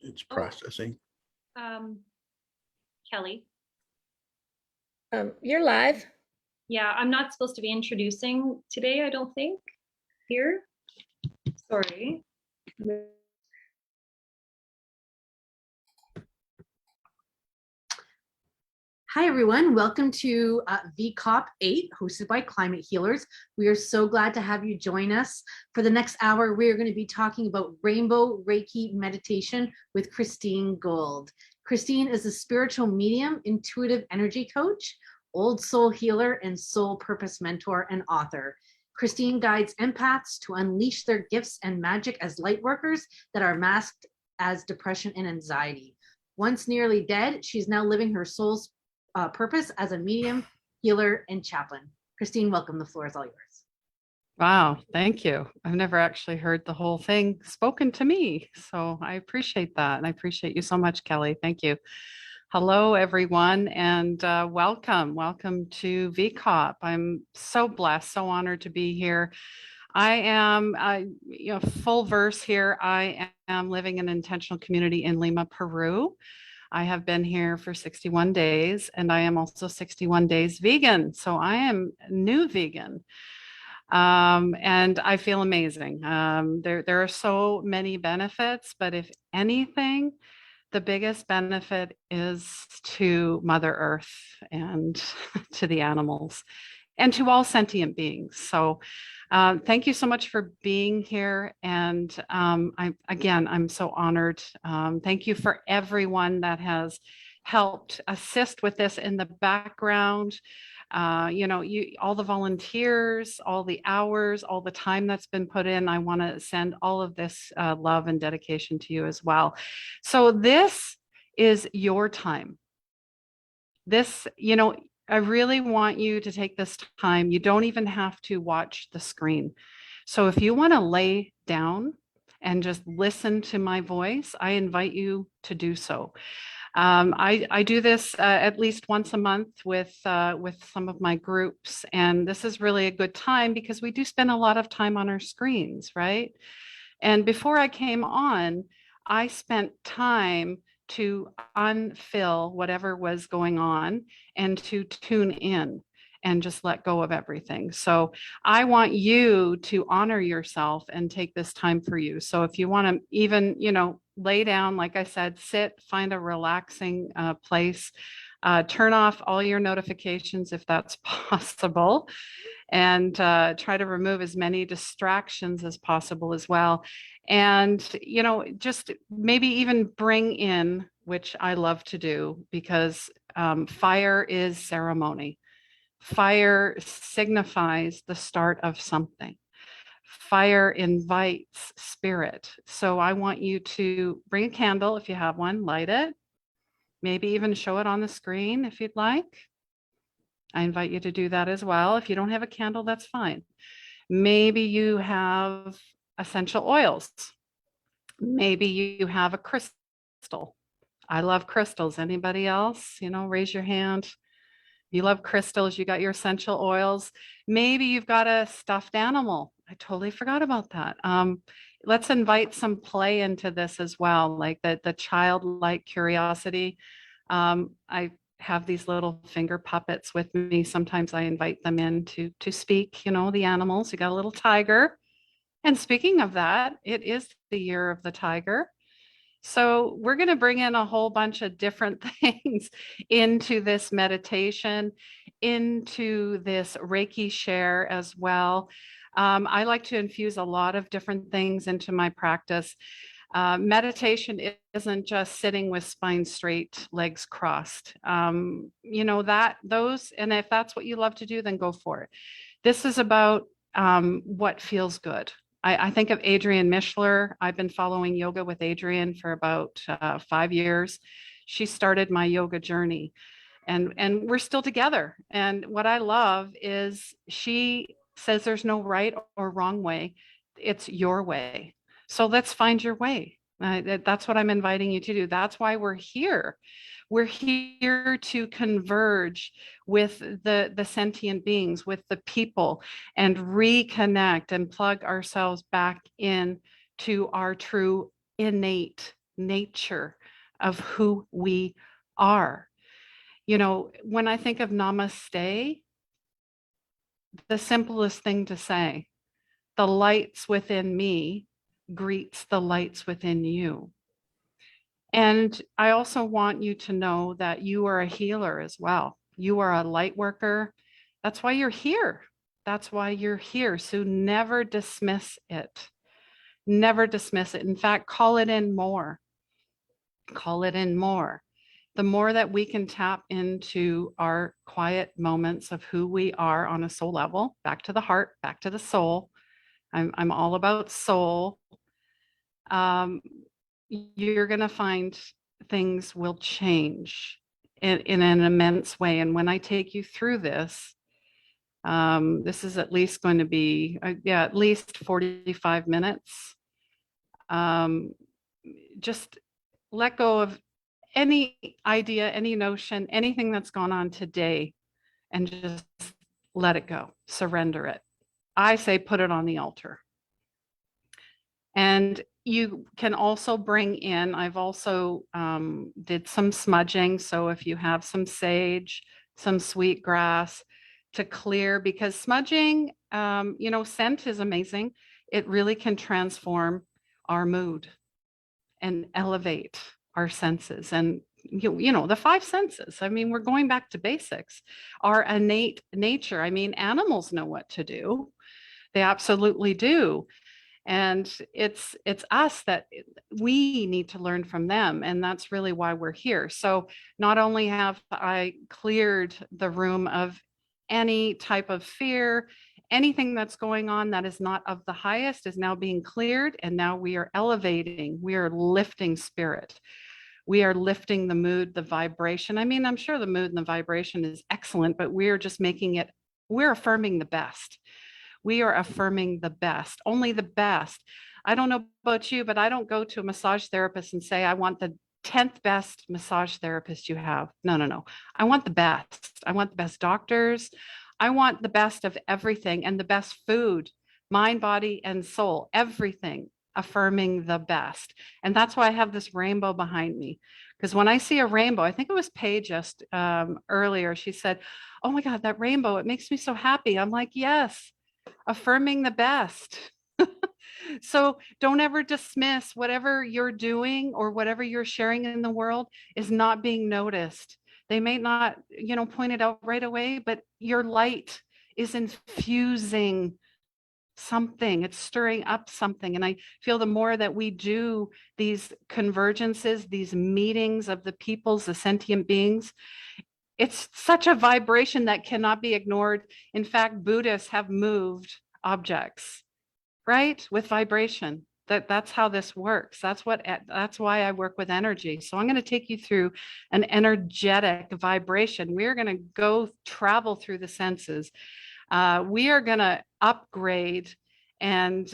It's processing. Kelly. You're live. Yeah, I'm not supposed to be introducing today, I don't think, here. Sorry. Hi, everyone. Welcome to VCOP 8, hosted by Climate Healers. We are so glad to have you join us. For the next hour, we are going to be talking about Rainbow Reiki Meditation with Christine Gold. Christine is a spiritual medium, intuitive energy coach, old soul healer, and soul purpose mentor and author. Christine guides empaths to unleash their gifts and magic as light workers that are masked as depression and anxiety. Once nearly dead, she's now living her soul's purpose as a medium, healer, and chaplain. Christine, welcome. The floor is all yours. Wow, thank you. I've never actually heard the whole thing spoken to me, so I appreciate that. And I appreciate you so much, Kelly. Thank you. Hello, everyone, and welcome. Welcome to VCOP. I'm so blessed, so honored to be here. I am, full verse here. I am living in an intentional community in Lima, Peru. I have been here for 61 days, and I am also 61 days vegan. So I am new vegan. And I feel amazing. There are so many benefits, but if anything, the biggest benefit is to Mother Earth and to the animals and to all sentient beings. So thank you so much for being here. And I'm so honored. Thank you for everyone that has helped assist with this in the background. All the volunteers, all the hours, all the time that's been put in. I want to send all of this love and dedication to you as well. So this is your time. I really want you to take this time. You don't even have to watch the screen. So if you want to lay down and just listen to my voice, I invite you to do so. I do this at least once a month with some of my groups, and this is really a good time because we do spend a lot of time on our screens, right? And before I came on, I spent time to unfill whatever was going on and to tune in and just let go of everything. So I want you to honor yourself and take this time for you. So if you want to even, lay down, like I said, sit, find a relaxing place, turn off all your notifications if that's possible, and try to remove as many distractions as possible as well. And, just maybe even bring in, which I love to do, because fire is ceremony. Fire signifies the start of something. Fire invites spirit. So I want you to bring a candle if you have one, light it, maybe even show it on the screen if you'd like. I invite you to do that as well. If you don't have a candle, that's fine. Maybe you have essential oils. Maybe you have a crystal. I love crystals. Anybody else? Raise your hand. You love crystals. You got your essential oils. Maybe you've got a stuffed animal. I totally forgot about that. Let's invite some play into this as well, like the childlike curiosity. I have these little finger puppets with me. Sometimes I invite them in to speak, the animals. You got a little tiger. And speaking of that, it is the year of the tiger. So we're going to bring in a whole bunch of different things into this meditation, into this Reiki share as well. I like to infuse a lot of different things into my practice. Meditation isn't just sitting with spine straight, legs crossed. And if that's what you love to do, then go for it. This is about what feels good. I think of Adrienne Mishler. I've been following yoga with Adrienne for about 5 years. She started my yoga journey, and we're still together. And what I love is she says there's no right or wrong way. It's your way. So let's find your way. That's what I'm inviting you to do. That's why we're here. We're here to converge with the sentient beings, with the people, and reconnect and plug ourselves back in to our true innate nature of who we are. You know, when I think of namaste, the simplest thing to say, the lights within me greets the lights within you. And I also want you to know that you are a healer as well. You are a light worker. That's why you're here. That's why you're here. So never dismiss it. Never dismiss it. In fact, call it in more. Call it in more. The more that we can tap into our quiet moments of who we are on a soul level, back to the heart, back to the soul. I'm all about soul. You're going to find things will change in an immense way. And when I take you through this, this is at least going to be, at least 45 minutes. Just let go of any idea, any notion, anything that's gone on today, and just let it go, surrender it. I say put it on the altar. And you can also bring in, I've also did some smudging. So if you have some sage, some sweet grass to clear, because smudging, scent is amazing. It really can transform our mood and elevate our senses. And the five senses. I mean, we're going back to basics. Our innate nature. I mean, animals know what to do. They absolutely do. And it's us that we need to learn from them. And that's really why we're here. So not only have I cleared the room of any type of fear, anything that's going on that is not of the highest is now being cleared. And now we are elevating, we are lifting spirit. We are lifting the mood, the vibration. I mean, I'm sure the mood and the vibration is excellent, but we're just we're affirming the best. We are affirming the best, only the best. I don't know about you, but I don't go to a massage therapist and say, I want the 10th best massage therapist you have. No. I want the best. I want the best doctors. I want the best of everything and the best food, mind, body, and soul, everything affirming the best. And that's why I have this rainbow behind me. Because when I see a rainbow, I think it was Paige just earlier, she said, oh my God, that rainbow, it makes me so happy. I'm like, yes. Affirming the best. So don't ever dismiss whatever you're doing or whatever you're sharing in the world is not being noticed. They may not, point it out right away, but your light is infusing something. It's stirring up something. And I feel the more that we do these convergences, these meetings of the peoples, the sentient beings, it's such a vibration that cannot be ignored. In fact, Buddhists have moved objects, right? With vibration. That's how this works. That's why I work with energy. So I'm going to take you through an energetic vibration. We're going to go travel through the senses. We are going to upgrade, and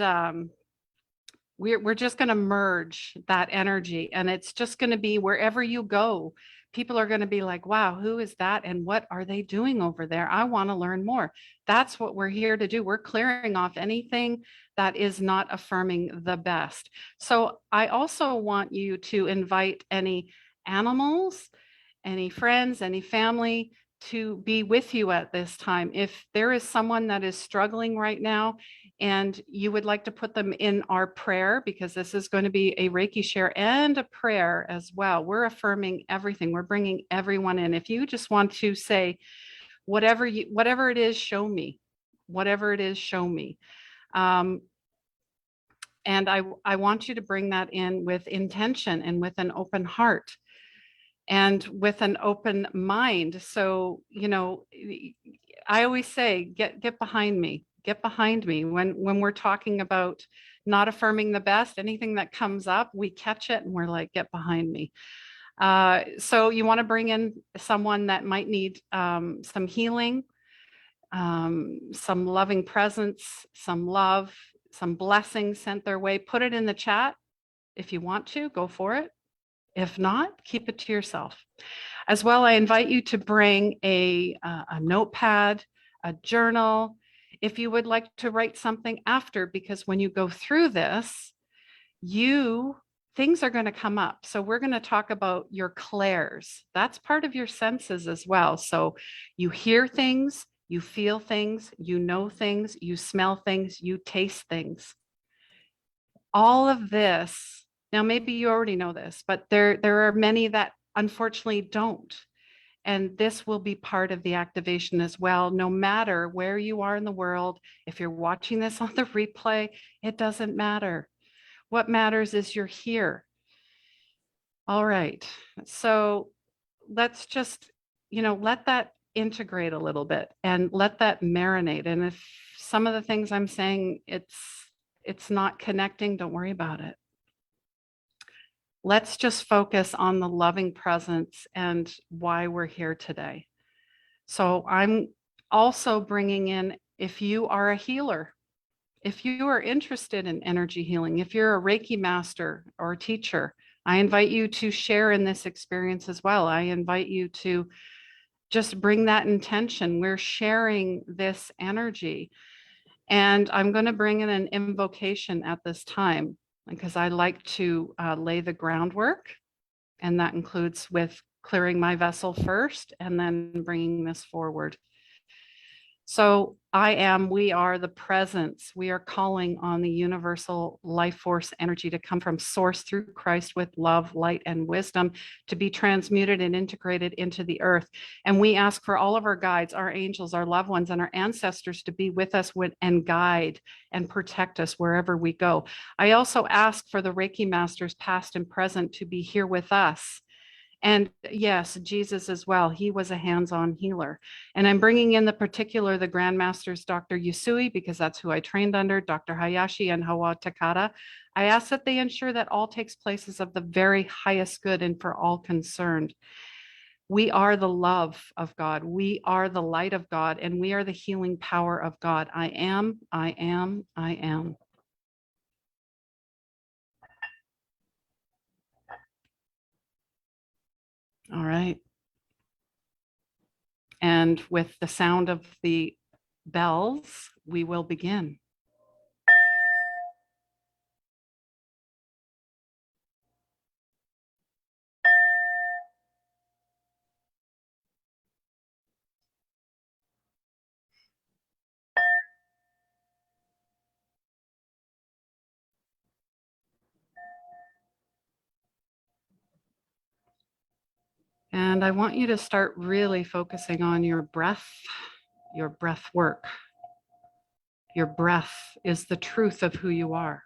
we're just going to merge that energy. And it's just going to be wherever you go, people are going to be like, wow, who is that? And what are they doing over there? I want to learn more. That's what we're here to do. We're clearing off anything that is not affirming the best. So I also want you to invite any animals, any friends, any family to be with you at this time. If there is someone that is struggling right now and you would like to put them in our prayer, because this is going to be a Reiki share and a prayer as well. We're affirming everything. We're bringing everyone in. If you just want to say, whatever it is, show me. Whatever it is, show me. And I want you to bring that in with intention and with an open heart and with an open mind. So, I always say, get behind me. Get behind me. When we're talking about not affirming the best, anything that comes up, we catch it and we're like, get behind me. So you want to bring in someone that might need some healing, some loving presence, some love, some blessings sent their way. Put it in the chat. If you want to, go for it. If not, keep it to yourself. As well, I invite you to bring a notepad, a journal, if you would like to write something after, because when you go through this, you things are going to come up. So we're going to talk about your clairs. That's part of your senses as well. So you hear things, you feel things, you know things, you smell things, you taste things. All of this, now maybe you already know this, but there are many that unfortunately don't. And this will be part of the activation as well, no matter where you are in the world. If you're watching this on the replay, it doesn't matter. What matters is you're here. All right. So let's just, let that integrate a little bit and let that marinate. And if some of the things I'm saying, it's not connecting, don't worry about it. Let's just focus on the loving presence and why we're here today. So I'm also bringing in, if you are a healer, if you are interested in energy healing, if you're a Reiki master or a teacher, I invite you to share in this experience as well. I invite you to just bring that intention. We're sharing this energy. And I'm going to bring in an invocation at this time because I like to lay the groundwork. And that includes with clearing my vessel first and then bringing this forward. So we are the presence. We are calling on the universal life force energy to come from source through Christ with love, light, and wisdom to be transmuted and integrated into the earth. And we ask for all of our guides, our angels, our loved ones, and our ancestors to be with us and guide and protect us wherever we go. I also ask for the Reiki masters, past and present, to be here with us. And yes, Jesus as well. He was a hands-on healer. And I'm bringing in the Grandmasters, Dr. Yusui, because that's who I trained under, Dr. Hayashi and Hawa Takada. I ask that they ensure that all takes place is of the very highest good and for all concerned. We are the love of God. We are the light of God, and we are the healing power of God. I am, I am, I am. All right. And with the sound of the bells, we will begin. And I want you to start really focusing on your breath work. Your breath is the truth of who you are.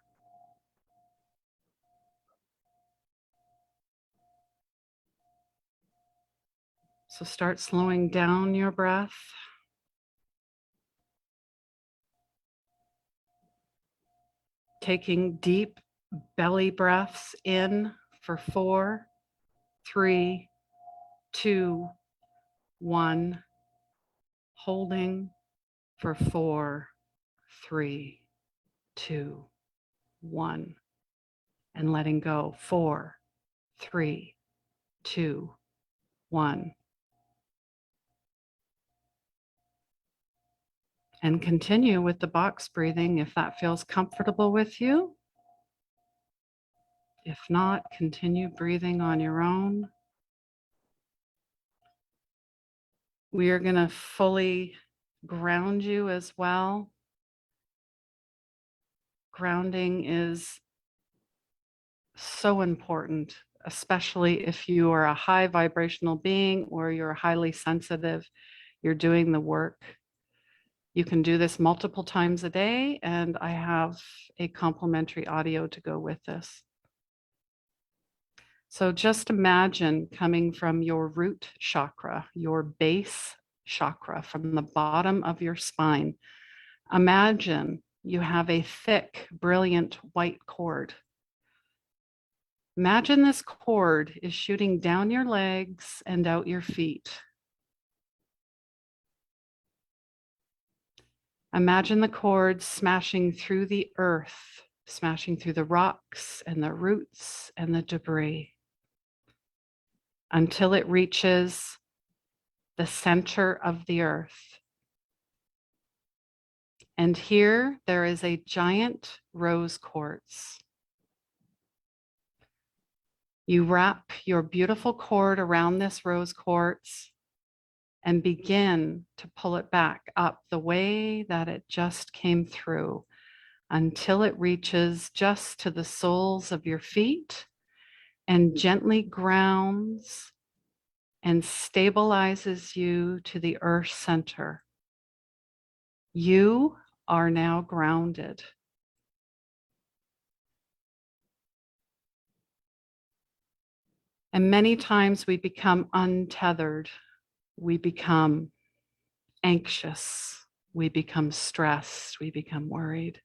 So start slowing down your breath. Taking deep belly breaths in for 4, 3, 2, 1. Holding for 4, 3, 2, 1. And letting go. 4, 3, 2, 1. And continue with the box breathing if that feels comfortable with you. If not, continue breathing on your own. We are going to fully ground you as well. Grounding is so important, especially if you are a high vibrational being or you're highly sensitive, you're doing the work. You can do this multiple times a day, and I have a complimentary audio to go with this. So just imagine coming from your root chakra, your base chakra, from the bottom of your spine. Imagine you have a thick, brilliant white cord. Imagine this cord is shooting down your legs and out your feet. Imagine the cord smashing through the earth, smashing through the rocks and the roots and the debris until it reaches the center of the earth. And here there is a giant rose quartz. You wrap your beautiful cord around this rose quartz and begin to pull it back up the way that it just came through until it reaches just to the soles of your feet and gently grounds and stabilizes you to the earth center. You are now grounded. And many times we become untethered. We become anxious. We become stressed. We become worried.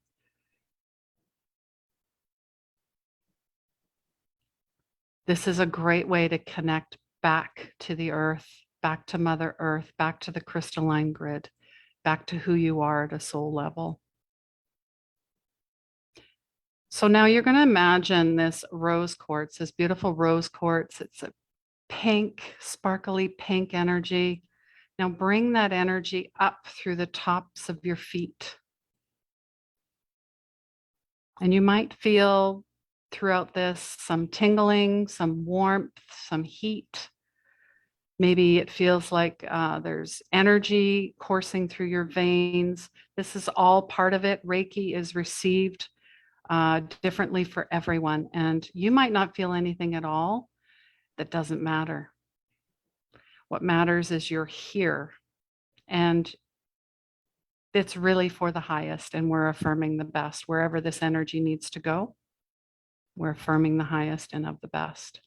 This is a great way to connect back to the earth, back to Mother Earth, back to the crystalline grid, back to who you are at a soul level. So now you're going to imagine this rose quartz, this beautiful rose quartz. It's a pink, sparkly pink energy. Now bring that energy up through the tops of your feet. And you might feel throughout this some tingling, some warmth, some heat. Maybe it feels like there's energy coursing through your veins. This is all part of it. Reiki is received differently for everyone. And you might not feel anything at all. That doesn't matter. What matters is you're here. And it's really for the highest. And we're affirming the best. Wherever this energy needs to go, we're affirming the highest and of the best.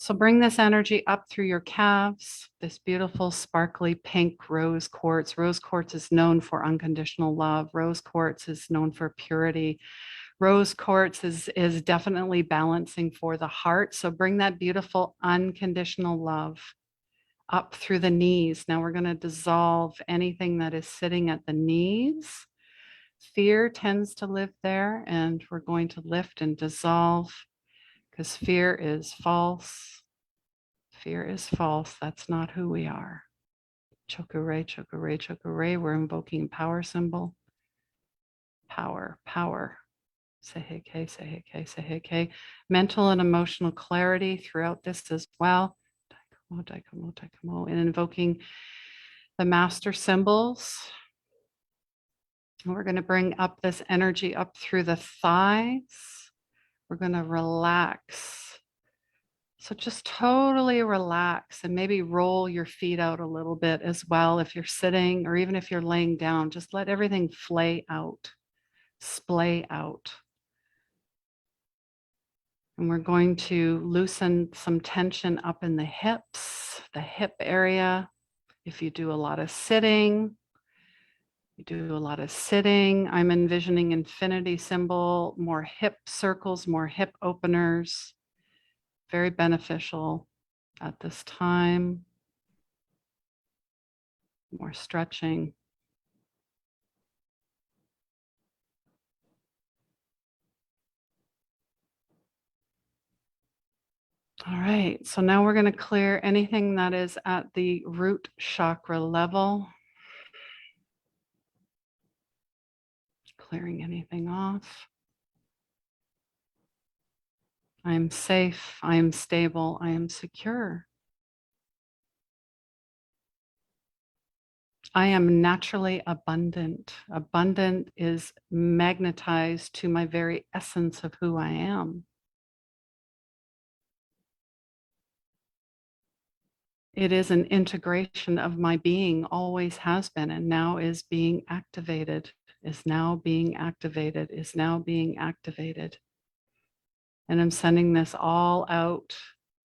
So bring this energy up through your calves, this beautiful sparkly pink rose quartz. Rose quartz is known for unconditional love. Rose quartz is known for purity. Rose quartz is definitely balancing for the heart. So bring that beautiful unconditional love up through the knees. Now we're going to dissolve anything that is sitting at the knees. Fear tends to live there, and we're going to lift and dissolve because fear is false. Fear is false. That's not who we are. Chokure, chokure, chokure. We're invoking power symbol. Power, power. Seheke, seheke, seheke. Mental and emotional clarity throughout this as well. Daikomo, daikomo, daikomo. And invoking the master symbols. And we're going to bring up this energy up through the thighs. We're going to relax. So just totally relax and maybe roll your feet out a little bit as well. If you're sitting or even if you're laying down, just let everything flay out, splay out. And we're going to loosen some tension up in the hips, the hip area. If you do a lot of sitting, I'm envisioning infinity symbol, more hip circles, more hip openers. Very beneficial at this time. More stretching. All right, so now we're going to clear anything that is at the root chakra level. Clearing anything off. I am safe, I am stable, I am secure. I am naturally abundant. Abundant is magnetized to my very essence of who I am. It is an integration of my being, always has been, and now is being activated, is now being activated, is now being activated. And I'm sending this all out.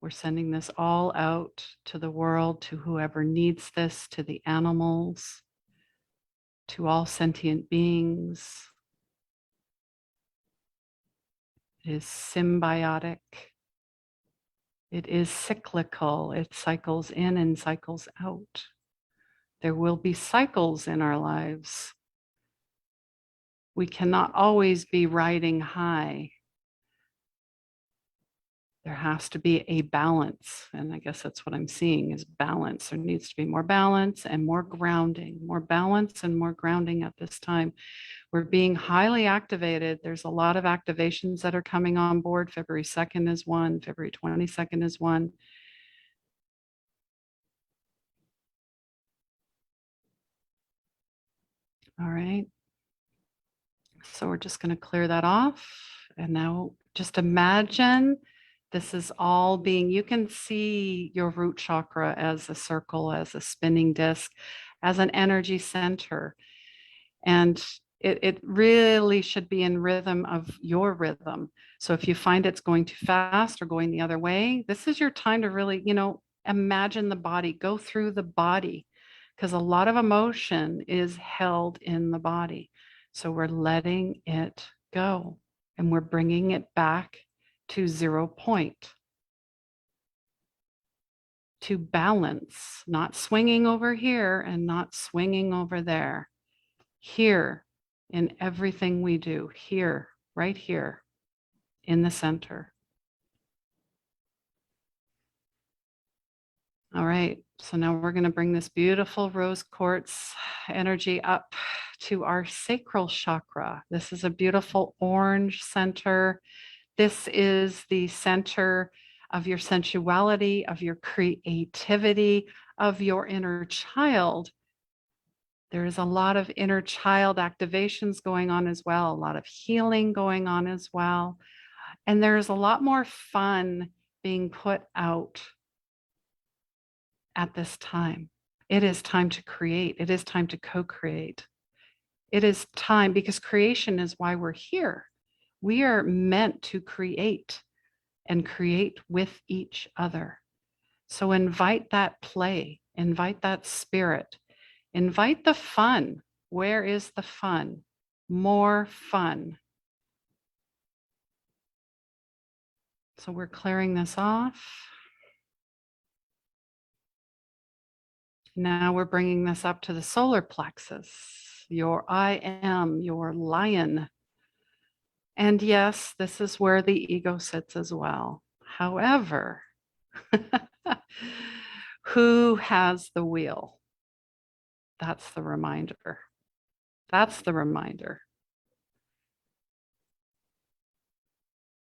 We're sending this all out to the world, to whoever needs this, to the animals, to all sentient beings. It is symbiotic. It is cyclical. It cycles in and cycles out. There will be cycles in our lives. We cannot always be riding high. There has to be a balance. And I guess that's what I'm seeing is balance. There needs to be more balance and more grounding, more balance and more grounding at this time. We're being highly activated. There's a lot of activations that are coming on board. February 2nd is one, February 22nd is one. All right. So we're just going to clear that off. And now just imagine this is all being, you can see your root chakra as a circle, as a spinning disc, as an energy center. And it really should be in rhythm of your rhythm. So if you find it's going too fast or going the other way, this is your time to really, imagine the body, go through the body, because a lot of emotion is held in the body. So we're letting it go and we're bringing it back to 0 point, to balance, not swinging over here and not swinging over there. Here, in everything we do, here, right here, in the center. All right, so now we're going to bring this beautiful rose quartz energy up to our sacral chakra. This is a beautiful orange center. This is the center of your sensuality, of your creativity, of your inner child. There's a lot of inner child activations going on as well, a lot of healing going on as well. And there's a lot more fun being put out at this time. It is time to create. It is time to co-create. It is time, because creation is why we're here. We are meant to create and create with each other. So invite that play, invite that spirit, invite the fun. Where is the fun? More fun. So we're clearing this off. Now we're bringing this up to the solar plexus, your I am, your lion. And yes, this is where the ego sits as well. However, who has the wheel? That's the reminder. That's the reminder.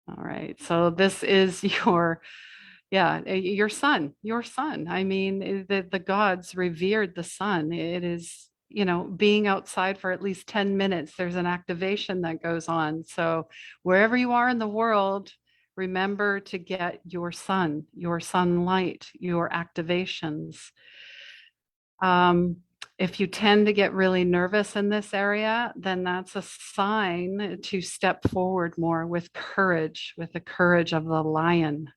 All right, so this is your sun, your sun. I mean, the gods revered the sun. It is, being outside for at least 10 minutes, there's an activation that goes on. So wherever you are in the world, remember to get your sun, your sunlight, your activations. If you tend to get really nervous in this area, then that's a sign to step forward more with courage, with the courage of the lion.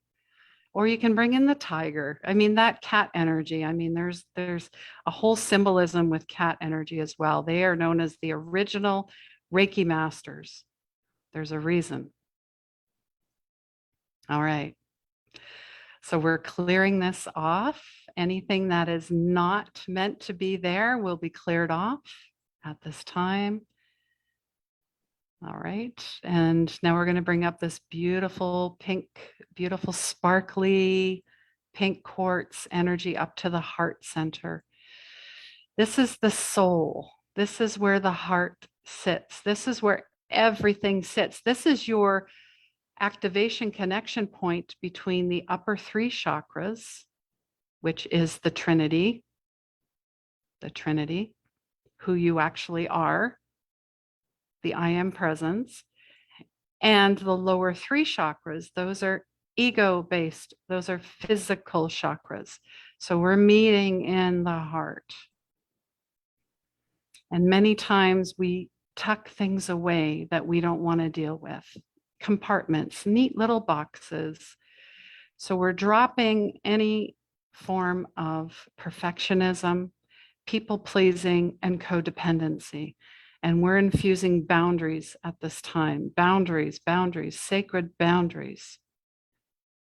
Or you can bring in the tiger. I mean, that cat energy. I mean, there's a whole symbolism with cat energy as well. They are known as the original Reiki masters. There's a reason. All right. So we're clearing this off. Anything that is not meant to be there will be cleared off at this time. All right, and now we're going to bring up this beautiful pink, beautiful sparkly pink quartz energy up to the heart center. This is the soul. This is where the heart sits. This is where everything sits. This is your activation connection point between the upper 3 chakras, which is the Trinity, who you actually are, the I am presence, and the lower 3 chakras. Those are ego-based. Those are physical chakras. So we're meeting in the heart. And many times we tuck things away that we don't want to deal with. Compartments, neat little boxes. So we're dropping any form of perfectionism, people-pleasing, and codependency. And we're infusing boundaries at this time. Boundaries, sacred boundaries.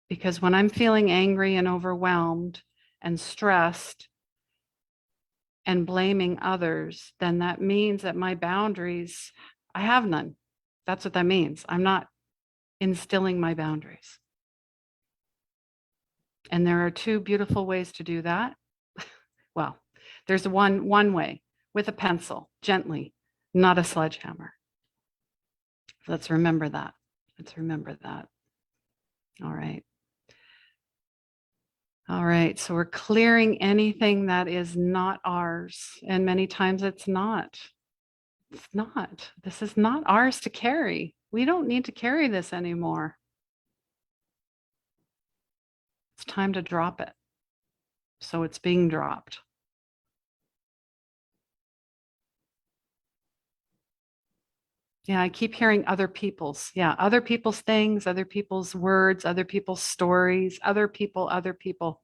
Because when I'm feeling angry and overwhelmed and stressed and blaming others, then that means that my boundaries, I have none. That's what that means. I'm not instilling my boundaries. And there are two beautiful ways to do that. Well, there's one way, with a pencil, gently, not a sledgehammer. Let's remember that. Let's remember that. All right. All right. So we're clearing anything that is not ours. And many times it's not. It's not. This is not ours to carry. We don't need to carry this anymore. It's time to drop it. So it's being dropped. Yeah, I keep hearing other people's. Yeah, other people's things, other people's words, other people's stories, other people, other people.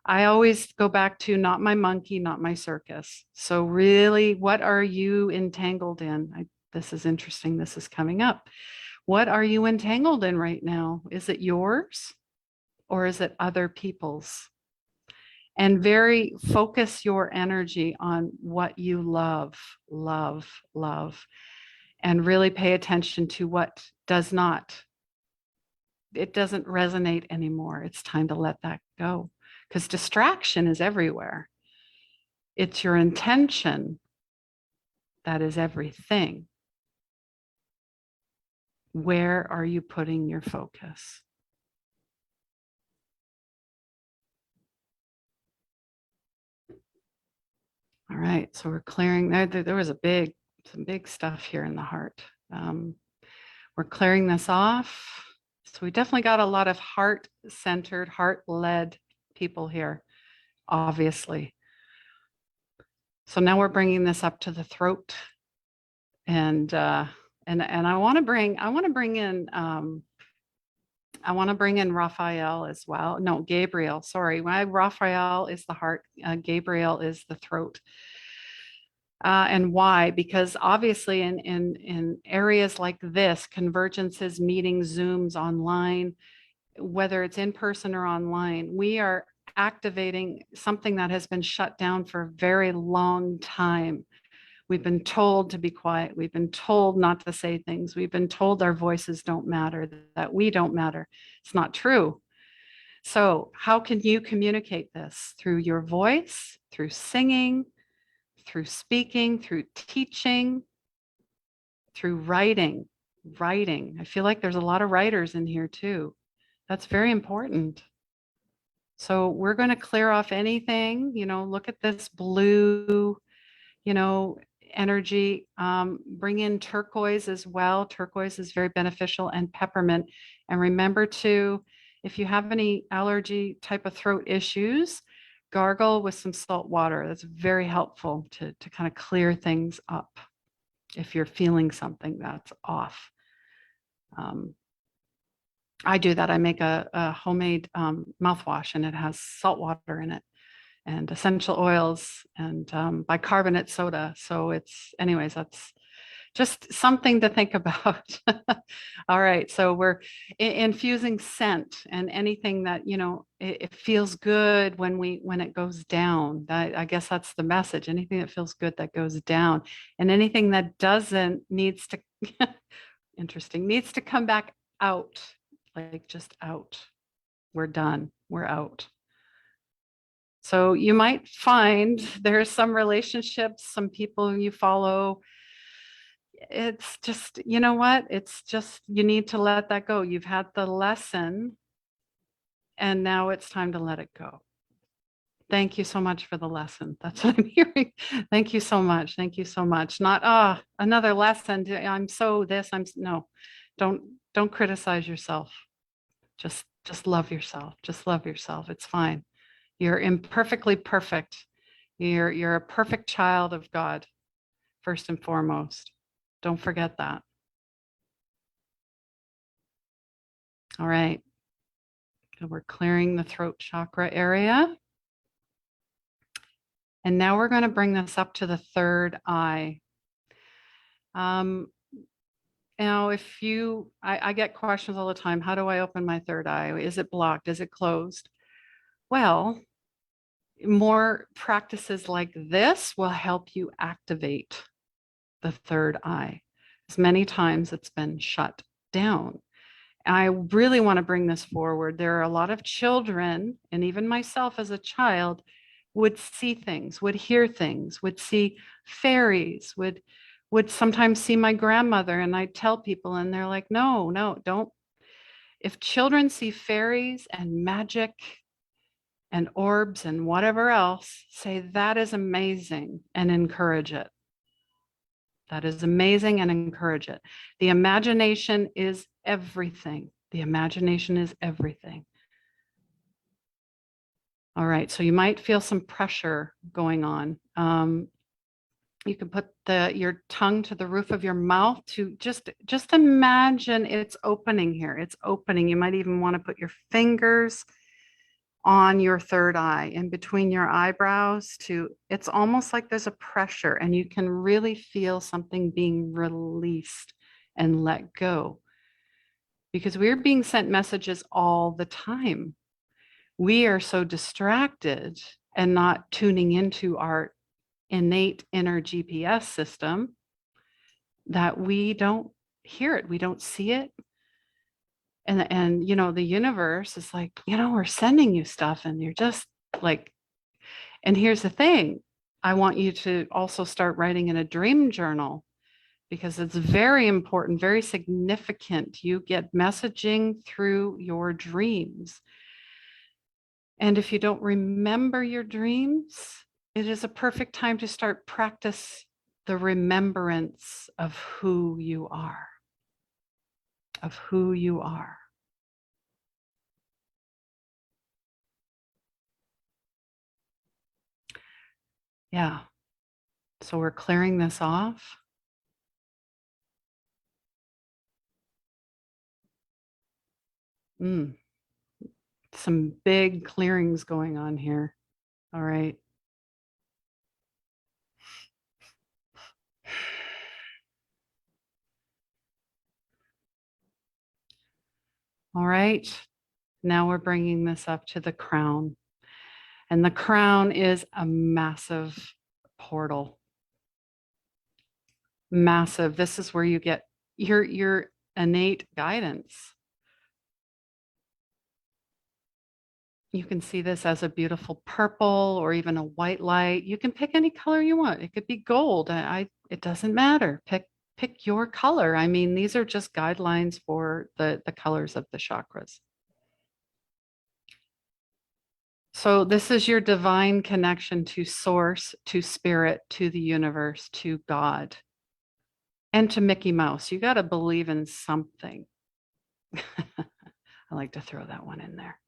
I always go back to not my monkey, not my circus. So really, what are you entangled in? This is interesting. This is coming up. What are you entangled in right now? Is it yours or is it other people's? And very focus your energy on what you love, love, love, and really pay attention to what does not. It doesn't resonate anymore. It's time to let that go because distraction is everywhere. It's your intention that is everything. Where are you putting your focus? All right, so we're clearing. There was some big stuff here in the heart. We're clearing this off. So we definitely got a lot of heart-centered, heart-led people here, obviously. So now we're bringing this up to the throat, and I want to bring in Raphael as well. No, Gabriel. Sorry, Raphael is the heart. Gabriel is the throat. And why? Because obviously in areas like this, convergences, meetings, Zooms, online, whether it's in person or online, we are activating something that has been shut down for a very long time. We've been told to be quiet. We've been told not to say things. We've been told our voices don't matter, that we don't matter. It's not true. So how can you communicate this? Through your voice, through singing, through speaking, through teaching, through writing. I feel like there's a lot of writers in here too. That's very important. So we're going to clear off anything, look at this blue, energy. Bring in turquoise as well. Turquoise is very beneficial, and peppermint. And remember to, if you have any allergy type of throat issues, gargle with some salt water. That's very helpful to kind of clear things up if you're feeling something that's off. I do that. I make a homemade mouthwash, and it has salt water in it and essential oils and bicarbonate soda. So that's just something to think about. All right. So we're infusing scent and anything that, it feels good when it goes down. I guess that's the message. Anything that feels good that goes down, and anything that doesn't needs to, needs to come back out, like just out. We're done. We're out. So you might find there's some relationships, some people you follow. It's just, you know what? It's just, you need to let that go. You've had the lesson and now it's time to let it go. Thank you so much for the lesson. That's what I'm hearing. Thank you so much. Thank you so much. Not, another lesson. No, don't criticize yourself. Just love yourself. Just love yourself. It's fine. You're imperfectly perfect. You're a perfect child of God, first and foremost. Don't forget that. All right. So we're clearing the throat chakra area. And now we're going to bring this up to the third eye. Now, I get questions all the time. How do I open my third eye? Is it blocked? Is it closed? Well, more practices like this will help you activate the third eye. As many times it's been shut down. I really want to bring this forward. There are a lot of children, and even myself as a child, would see things, would hear things, would see fairies, would sometimes see my grandmother, and I'd tell people, and they're like, no, no, don't. If children see fairies and magic and orbs and whatever else, say that is amazing and encourage it. That is amazing and encourage it. The imagination is everything. The imagination is everything. All right, so you might feel some pressure going on. You can put your tongue to the roof of your mouth to just imagine it's opening here. It's opening. You might even want to put your fingers on your third eye in between your eyebrows it's almost like there's a pressure, and you can really feel something being released and let go, because we're being sent messages all the time. We are so distracted and not tuning into our innate inner GPS system that we don't hear it, we don't see it. And you know, the universe is like, you know, we're sending you stuff, and you're just like, and here's the thing, I want you to also start writing in a dream journal, because it's very important, very significant. You get messaging through your dreams. And if you don't remember your dreams, it is a perfect time to start practice the remembrance of who you are. Of who you are. Yeah. So we're clearing this off. Some big clearings going on here. All right. All right. Now we're bringing this up to the crown. And the crown is a massive portal. Massive. This is where you get your innate guidance. You can see this as a beautiful purple or even a white light. You can pick any color you want. It could be gold. It doesn't matter. Pick your color. I mean, these are just guidelines for the colors of the chakras. So this is your divine connection to source, to spirit, to the universe, to God, and to Mickey Mouse. You got to believe in something. I like to throw that one in there.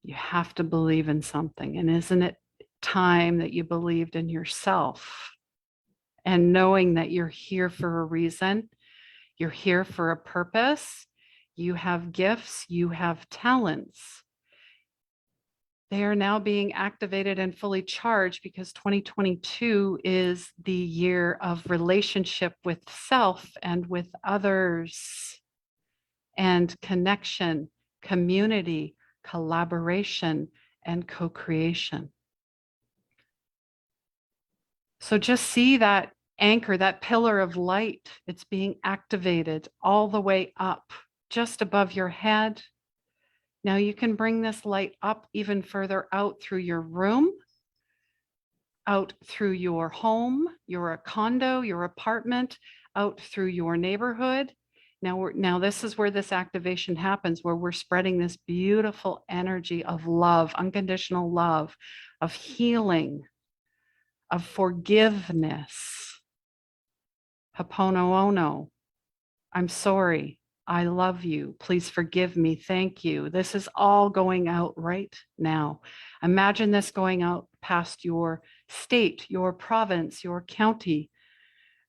You have to believe in something. And isn't it time that you believed in yourself? And knowing that you're here for a reason, you're here for a purpose, you have gifts, you have talents. They are now being activated and fully charged, because 2022 is the year of relationship with self and with others, and connection, community, collaboration, and co-creation. So just see that anchor, that pillar of light. It's being activated all the way up, just above your head. Now you can bring this light up even further out through your room, out through your home, your condo, your apartment, out through your neighborhood. Now this is where this activation happens, where we're spreading this beautiful energy of love, unconditional love, of healing, of forgiveness. Hapono, I'm sorry. I love you. Please forgive me. Thank you. This is all going out right now. Imagine this going out past your state, your province, your county,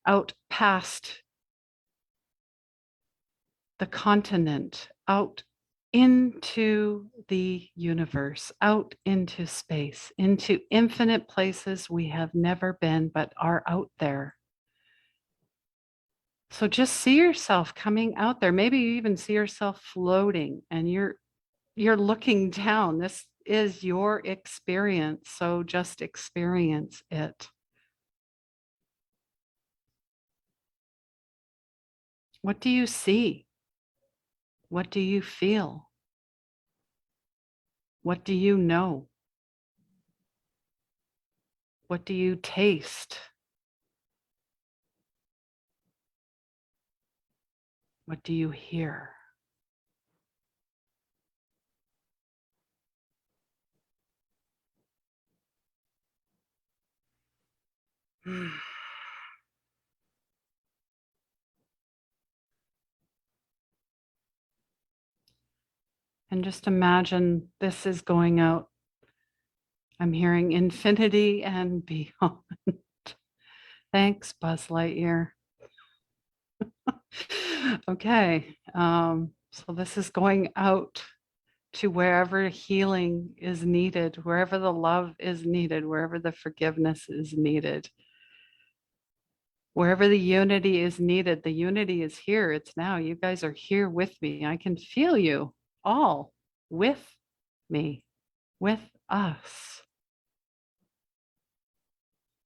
out past the continent, out into the universe, out into space, into infinite places we have never been but are out there. So just see yourself coming out there. Maybe you even see yourself floating, and you're looking down. This is your experience. So just experience it. What do you see? What do you feel? What do you know? What do you taste? What do you hear? And just imagine this is going out. I'm hearing infinity and beyond. Thanks, Buzz Lightyear. Okay, so this is going out to wherever healing is needed, wherever the love is needed, wherever the forgiveness is needed, wherever the unity is needed. The unity is here. It's now. You guys are here with me. I can feel you all with me, with us.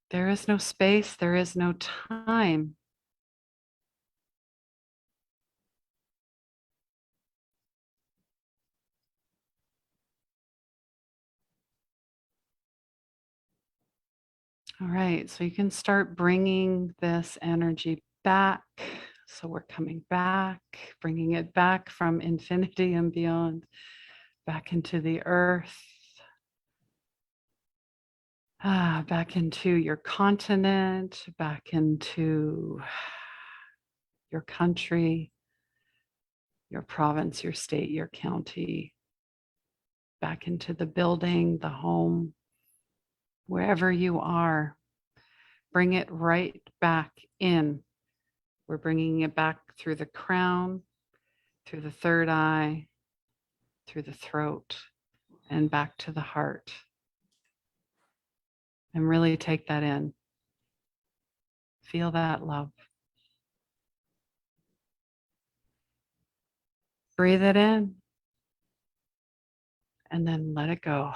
There is no space. There is no time. All right, so you can start bringing this energy back. So we're coming back, bringing it back from infinity and beyond, back into the earth, back into your continent, back into your country, your province, your state, your county, back into the building, the home, wherever you are. Bring it right back in. We're bringing it back through the crown, through the third eye, through the throat, and back to the heart. And really take that in. Feel that love. Breathe it in. And then let it go.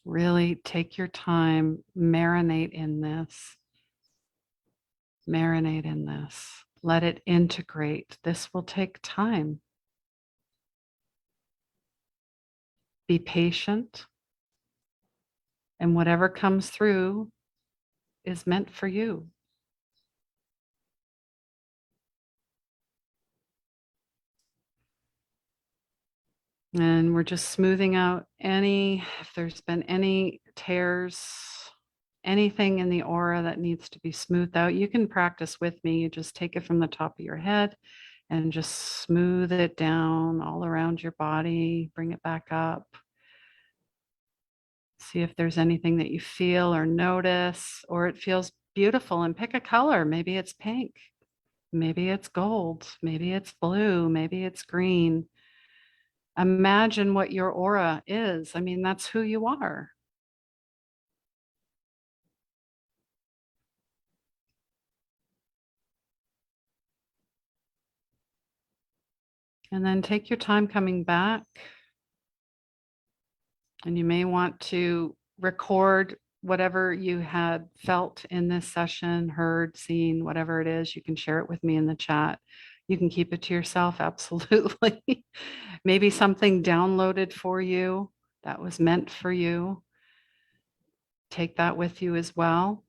Really take your time, marinate in this. Marinate in this. Let it integrate. This will take time. Be patient. And whatever comes through is meant for you. And we're just smoothing out if there's been any tears, anything in the aura that needs to be smoothed out. You can practice with me. You just take it from the top of your head and just smooth it down all around your body. Bring it back up. See if there's anything that you feel or notice, or it feels beautiful, and pick a color. Maybe it's pink. Maybe it's gold. Maybe it's blue. Maybe it's green. Imagine what your aura is. I mean, that's who you are. And then take your time coming back. And you may want to record whatever you had felt in this session, heard, seen, whatever it is. You can share it with me in the chat. You can keep it to yourself, absolutely. Maybe something downloaded for you that was meant for you. Take that with you as well.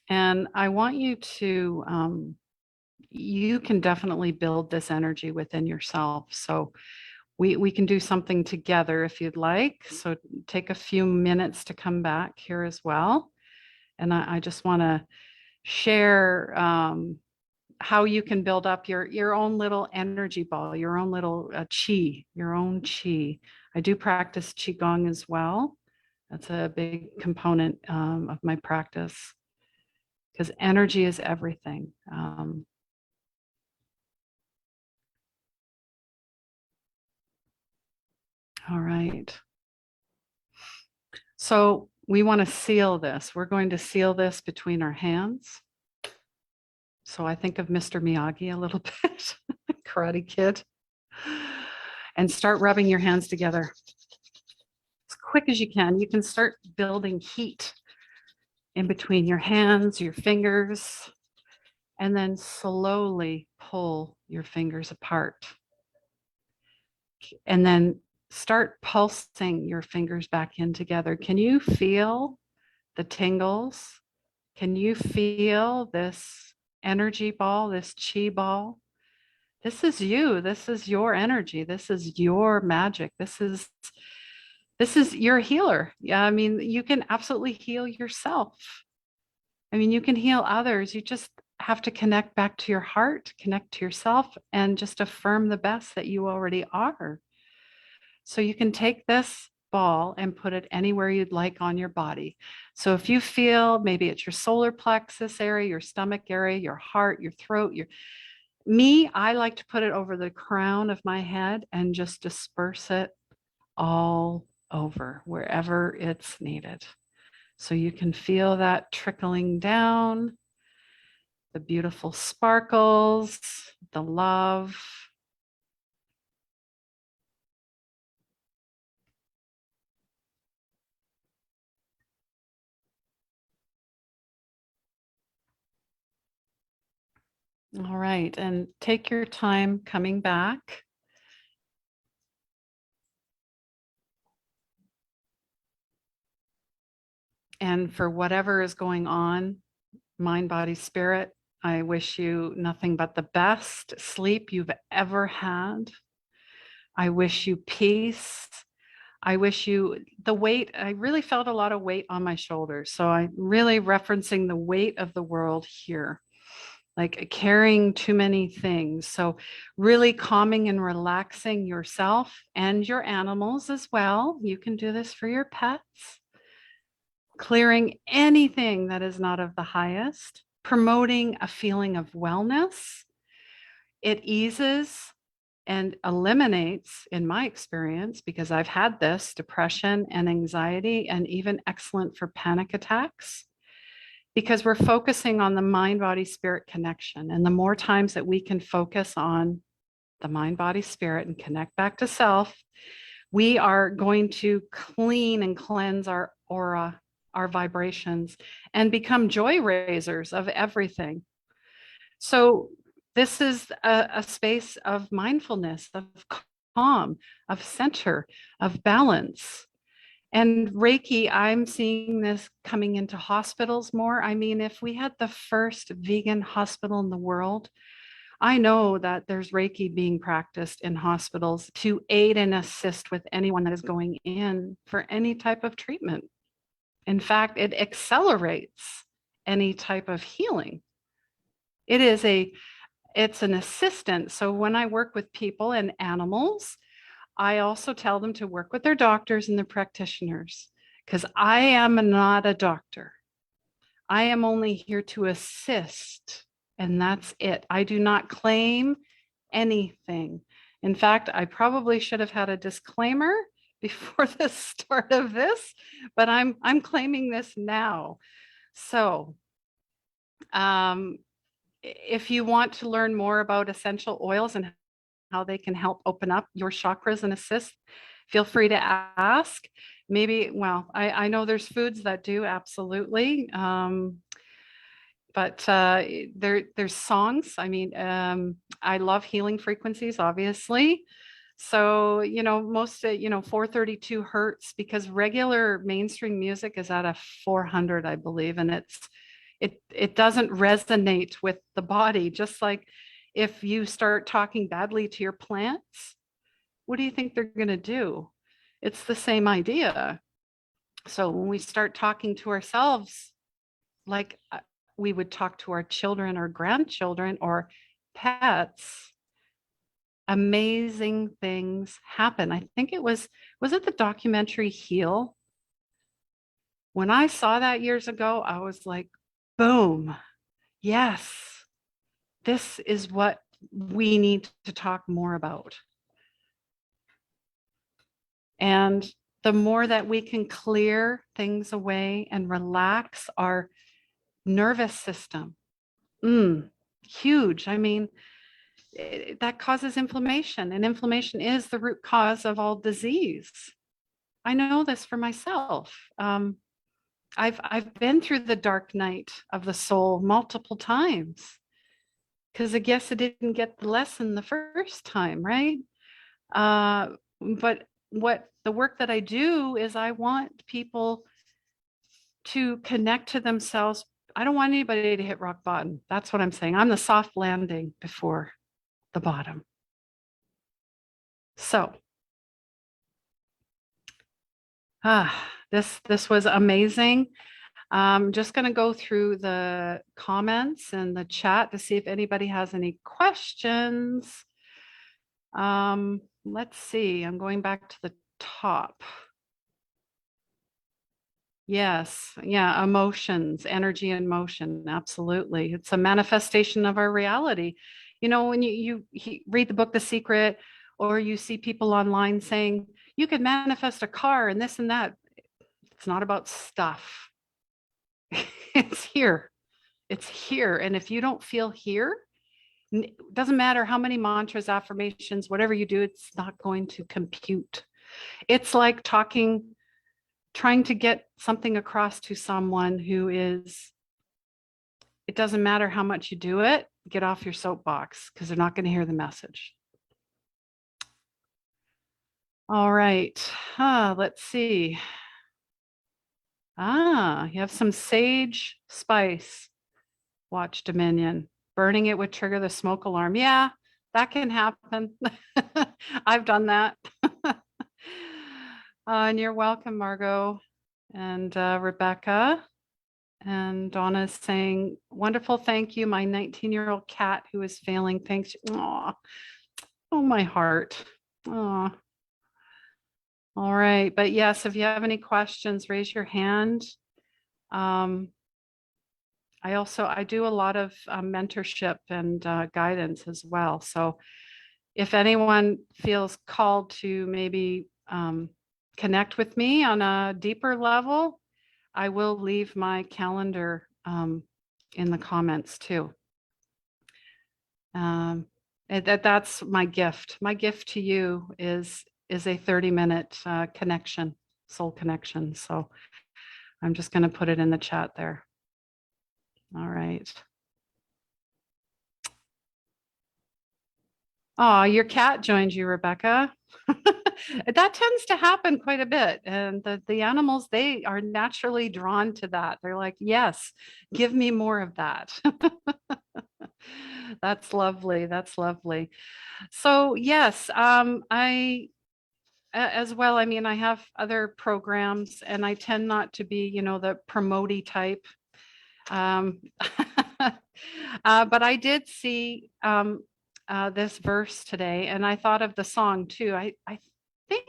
And I want you to, you can definitely build this energy within yourself. So we can do something together if you'd like. So take a few minutes to come back here as well. And I just want to share how you can build up your own little energy ball, your own little chi, your own chi. I do practice Qigong as well. That's a big component of my practice, because energy is everything. All right. So we want to seal this. We're going to seal this between our hands. So I think of Mr. Miyagi a little bit, Karate Kid, and start rubbing your hands together as quick as you can. You can start building heat in between your hands, your fingers, and then slowly pull your fingers apart. And then start pulsing your fingers back in together. Can you feel the tingles? Can you feel this energy ball, this chi ball? This is you. This is your energy. This is your magic. This is your healer. Yeah, I mean, you can absolutely heal yourself. I mean, you can heal others. You just have to connect back to your heart, connect to yourself, and just affirm the best that you already are. So you can take this ball and put it anywhere you'd like on your body. So if you feel maybe it's your solar plexus area, your stomach area, your heart, your throat, I like to put it over the crown of my head and just disperse it all over wherever it's needed. So you can feel that trickling down, the beautiful sparkles, the love. All right, and take your time coming back. And for whatever is going on, mind, body, spirit, I wish you nothing but the best sleep you've ever had. I wish you peace. I wish you the weight. I really felt a lot of weight on my shoulders. So I'm really referencing the weight of the world here, like carrying too many things. So really calming and relaxing yourself and your animals as well. You can do this for your pets. Clearing anything that is not of the highest, promoting a feeling of wellness. It eases and eliminates, in my experience, because I've had this, depression and anxiety, and even excellent for panic attacks, because we're focusing on the mind, body, spirit connection. And the more times that we can focus on the mind, body, spirit and connect back to self, we are going to clean and cleanse our aura, our vibrations, and become joy raisers of everything. So this is a space of mindfulness, of calm, of center, of balance. And Reiki, I'm seeing this coming into hospitals more. I mean, if we had the first vegan hospital in the world, I know that there's Reiki being practiced in hospitals to aid and assist with anyone that is going in for any type of treatment. In fact, it accelerates any type of healing. It's an assistant. So when I work with people and animals, I also tell them to work with their doctors and their practitioners, because I am not a doctor. I am only here to assist, and that's it. I do not claim anything. In fact, I probably should have had a disclaimer before the start of this, but I'm claiming this now. So, if you want to learn more about essential oils and how they can help open up your chakras and assist, feel free to ask. Maybe, well, I know there's foods that do, absolutely. But there's songs. I mean, I love healing frequencies, obviously. So, most, 432 hertz, because regular mainstream music is at a 400, I believe, and it doesn't resonate with the body. Just like if you start talking badly to your plants, what do you think they're going to do? It's the same idea. So when we start talking to ourselves, like we would talk to our children or grandchildren or pets, amazing things happen. I think was it the documentary Heal? When I saw that years ago, I was like, boom, yes, this is what we need to talk more about. And the more that we can clear things away and relax our nervous system, huge. I mean, that causes inflammation, and inflammation is the root cause of all disease. I know this for myself. I've been through the dark night of the soul multiple times because I guess I didn't get the lesson the first time, right? But what the work that I do is I want people to connect to themselves. I don't want anybody to hit rock bottom. That's what I'm saying. I'm the soft landing before the bottom. So, this was amazing. I'm just going to go through the comments and the chat to see if anybody has any questions. Let's see. I'm going back to the top. Yes. Yeah. Emotions, energy and motion. Absolutely. It's a manifestation of our reality. You know, when you read the book, The Secret, or you see people online saying, you can manifest a car and this and that. It's not about stuff. It's here. It's here. And if you don't feel here, it doesn't matter how many mantras, affirmations, whatever you do, it's not going to compute. It's like trying to get something across to someone who is, it doesn't matter how much you do it, get off your soapbox because they're not going to hear the message. All right, let's see. You have some sage spice. Watch Dominion. Burning it would trigger the smoke alarm. Yeah, that can happen. I've done that. And you're welcome, Margot and Rebecca. And Donna is saying, wonderful, thank you. My 19-year-old cat who is failing, thanks. Aw. Oh, my heart. Aw. All right, but yes, if you have any questions, raise your hand. I do a lot of mentorship and guidance as well. So if anyone feels called to maybe connect with me on a deeper level, I will leave my calendar in the comments too. That's my gift. My gift to you is a 30-minute connection, soul connection. So I'm just going to put it in the chat there. All right. Oh, your cat joined you, Rebecca. That tends to happen quite a bit. And the animals, they are naturally drawn to that. They're like, yes, give me more of that. That's lovely. That's lovely. So yes, I as well, I mean, I have other programs and I tend not to be, the promotey type. But I did see this verse today, and I thought of the song too. I think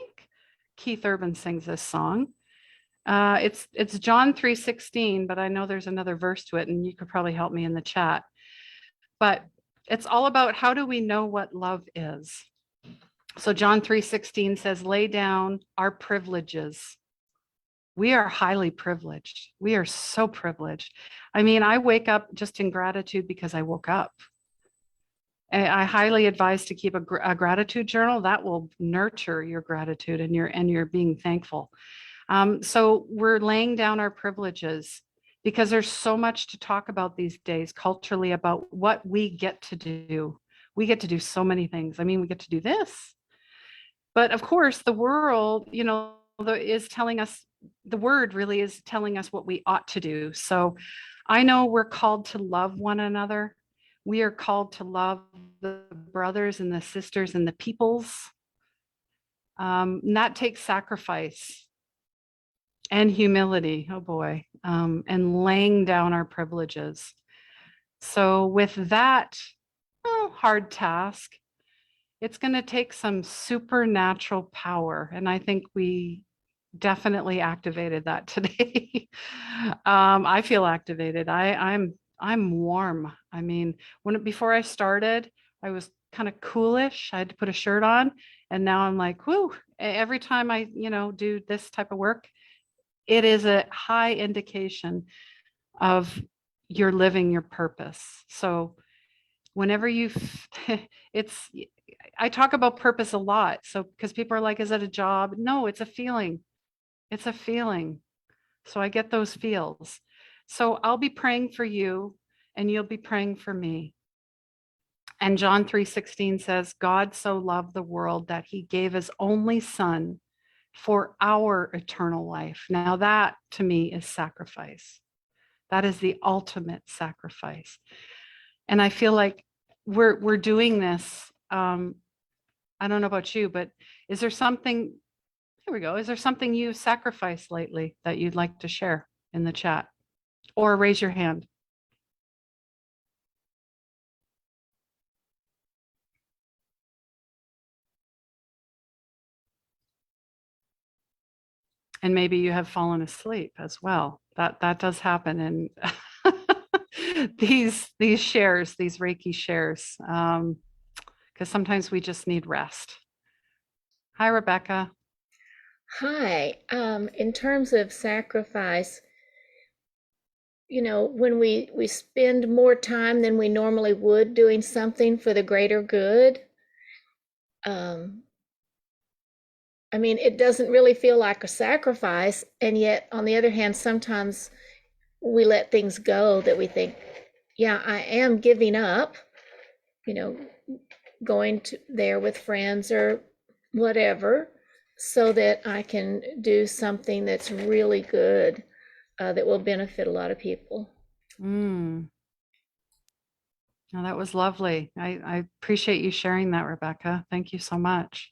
Keith Urban sings this song. It's John 3:16, but I know there's another verse to it, and you could probably help me in the chat. But it's all about how do we know what love is? So John 3:16 says, lay down our privileges. We are highly privileged. We are so privileged. I mean, I wake up just in gratitude because I woke up. I highly advise to keep a gratitude journal that will nurture your gratitude and your being thankful. So we're laying down our privileges because there's so much to talk about these days culturally about what we get to do. We get to do so many things. I mean, we get to do this. But of course, the world, is telling us, the word really is telling us what we ought to do. So I know we're called to love one another. We are called to love the brothers and the sisters and the peoples. And that takes sacrifice and humility, oh boy, and laying down our privileges. So with that hard task, it's going to take some supernatural power. And I think we definitely activated that today. I feel activated. I'm warm. I mean, before I started, I was kind of coolish. I had to put a shirt on, and now I'm like, whoo, every time I, do this type of work, it is a high indication of you're living your purpose. So whenever I talk about purpose a lot. So, because people are like, is it a job? No, it's a feeling. It's a feeling. So I get those feels. So I'll be praying for you and you'll be praying for me. And John 3:16 says, God so loved the world that he gave his only son for our eternal life. Now that to me is sacrifice. That is the ultimate sacrifice. And I feel like we're doing this. I don't know about you, but is there something, here we go. Is there something you've sacrificed lately that you'd like to share in the chat or raise your hand? And maybe you have fallen asleep as well. That does happen in these shares, these Reiki shares, because sometimes we just need rest. Hi, Rebecca. Hi. In terms of sacrifice, when we spend more time than we normally would doing something for the greater good, it doesn't really feel like a sacrifice. And yet, on the other hand, sometimes we let things go that we think, yeah, I am giving up, going to there with friends or whatever, so that I can do something that's really good, that will benefit a lot of people. Now that was lovely. I appreciate you sharing that, Rebecca. Thank you so much.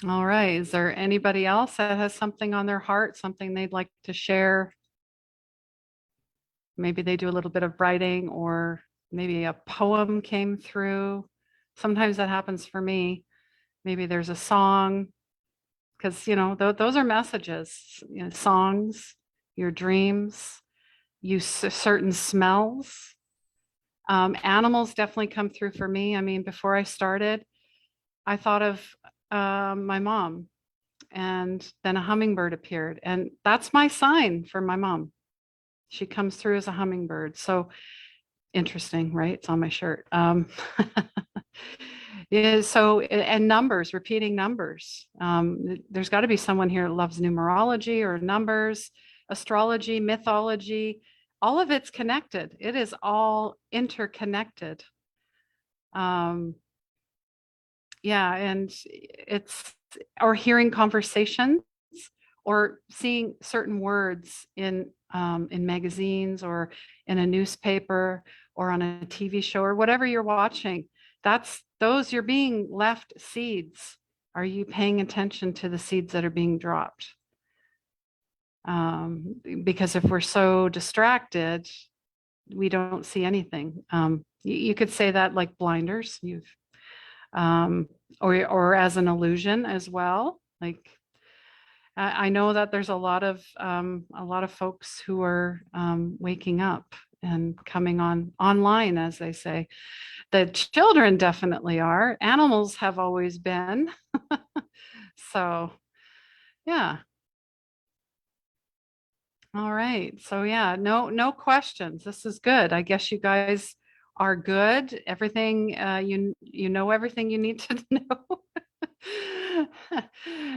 All right. Is there anybody else that has something on their heart, something they'd like to share? Maybe they do a little bit of writing, or maybe a poem came through. Sometimes that happens for me. Maybe there's a song, because, those are messages, songs, your dreams, certain smells. Animals definitely come through for me. Before I started, I thought of my mom, and then a hummingbird appeared, and that's my sign for my mom. She comes through as a hummingbird. So interesting, right? It's on my shirt. Yeah, so, and numbers, repeating numbers. There's got to be someone here that loves numerology or numbers, astrology, mythology. All of it's connected. It is all interconnected. Yeah, and it's, or hearing conversations or seeing certain words in magazines or in a newspaper or on a TV show or whatever you're watching. You're being left seeds. Are you paying attention to the seeds that are being dropped? Because if we're so distracted, we don't see anything. You could say that like blinders. Or as an illusion as well. Like I know that there's a lot of folks who are waking up and coming online, as they say. The children definitely are. Animals have always been. So, yeah. All right. So yeah, no questions. This is good. I guess you guys are good. Everything you know everything you need to know.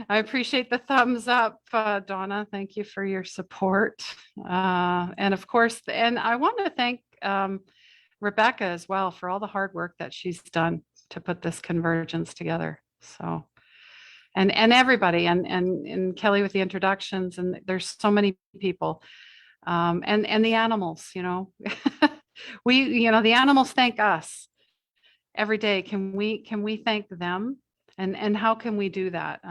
I appreciate the thumbs up, Donna. Thank you for your support. And of course, and I want to thank Rebecca as well for all the hard work that she's done to put this convergence together. So, and everybody, and Kelly with the introductions, and there's so many people, and the animals. The animals thank us every day. Can we thank them? And how can we do that?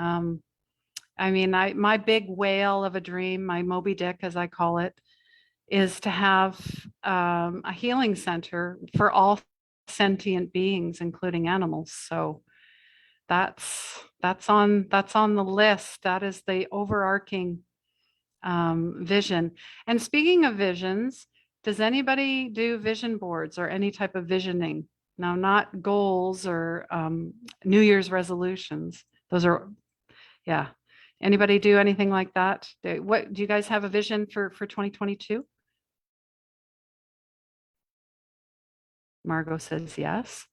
My big whale of a dream, my Moby Dick, as I call it, is to have a healing center for all sentient beings, including animals. So that's on the list. That is the overarching vision. And speaking of visions, does anybody do vision boards or any type of visioning? Now, not goals or New Year's resolutions. Those are, yeah. Anybody do anything like that? What do you guys have a vision for 2022? Margot says yes.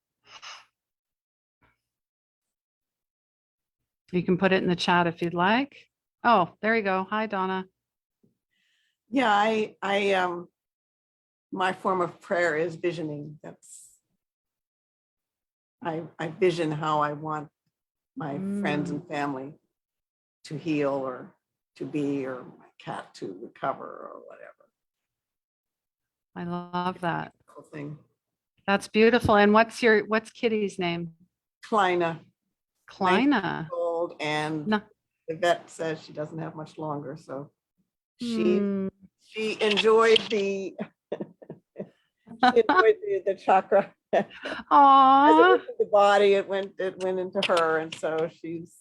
You can put it in the chat if you'd like. Oh, there you go. Hi, Donna. Yeah, I my form of prayer is visioning. I vision how I want my friends and family to heal or to be, or my cat to recover or whatever. I love that. Cool thing. That's beautiful. And what's Kitty's name? Kleina, 19 Kleina. years old, and No. the vet says she doesn't have much longer, so Hmm. she enjoyed the the chakra. As it Aw. went through the body, it went into her, and so she's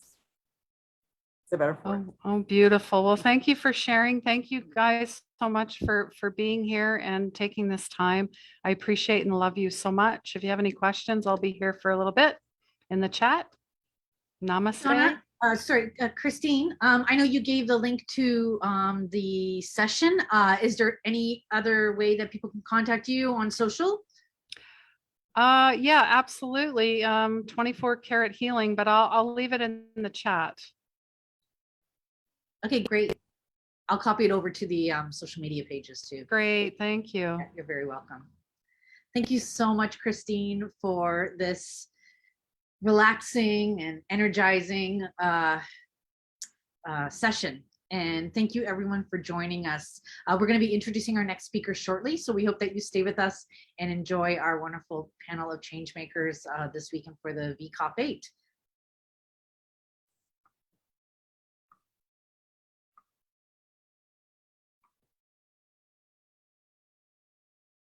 the better for it. Oh, beautiful. Well, thank you for sharing. Thank you guys so much for being here and taking this time. I appreciate and love you so much. If you have any questions, I'll be here for a little bit in the chat. Namaste. Donna, Christine, I know you gave the link to the session. Is there any other way that people can contact you on social? Yeah, absolutely. 24 karat healing, but I'll leave it in the chat. Okay, great. I'll copy it over to the social media pages too. Great. Thank you. You're very welcome. Thank you so much, Christine, for this relaxing and energizing session. And thank you everyone for joining us. We're going to be introducing our next speaker shortly, so we hope that you stay with us and enjoy our wonderful panel of change makers this weekend for the VCOP 8.